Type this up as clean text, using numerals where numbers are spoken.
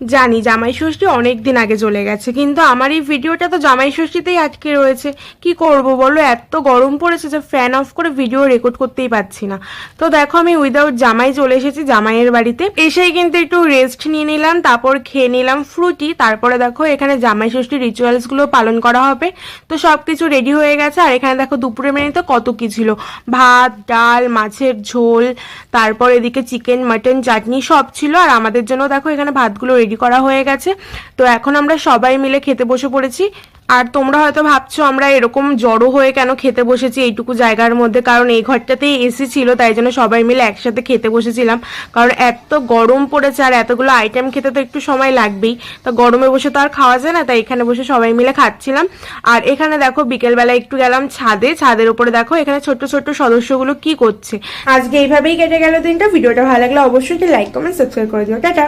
জানি জামাই ষষ্ঠী অনেক দিন আগে চলে গেছে, কিন্তু আমার এই ভিডিওটা তো জামাই ষষ্ঠীতেই আটকে রয়েছে। কি করব বলো, এত গরম পড়েছে যে ফ্যান অফ করে ভিডিও রেকর্ড করতেই পারছি না। তো দেখো আমি উইদাউট জামাই চলে এসেছি জামাইয়ের বাড়িতে। এসেই কিন্তু একটু রেস্ট নিয়ে নিলাম, তারপর খেয়ে নিলাম ফ্রুটি। তারপরে দেখো এখানে জামাই ষষ্ঠীর রিচুয়ালসগুলো পালন করা হবে। তো সব কিছু রেডি হয়ে গেছে। আর এখানে দেখো দুপুরে মেনুতে কত কি ছিল, ভাত, ডাল, মাছের ঝোল, তারপর এদিকে চিকেন, মাটন, চাটনি সব ছিল। আর আমাদের জন্য দেখো এখানে ভাতগুলো রেডি করা হয়ে গেছে। তো এখন আমরা সবাই মিলে খেতে বসে পড়েছি। আর তোমরা হয়তো ভাবছো আমরা এরকম জড়ো হয়ে কেন খেতে বসেছি এইটুকু জায়গার মধ্যে, কারণ এই ঘরটাতেই এসি ছিল, তাই জন্য সবাই মিলে একসাথে খেতে বসেছিলাম। কারণ এত গরম পড়েছে আর এতগুলো আইটেম খেতে তো একটু সময় লাগবেই। তা গরমে বসে তো আর খাওয়া যায় না, তাই এখানে বসে সবাই মিলে খাচ্ছিলাম। আর এখানে দেখো বিকেলবেলা একটু গেলাম ছাদে। ছাদের উপরে দেখো এখানে ছোট্ট ছোট্ট সদস্যগুলো কি করছে। আজকে এইভাবেই কেটে গেল দিনটা। ভিডিওটা ভালো লাগলে অবশ্যই লাইক, কমেন্ট, সাবস্ক্রাইব করে দিও। টাটা।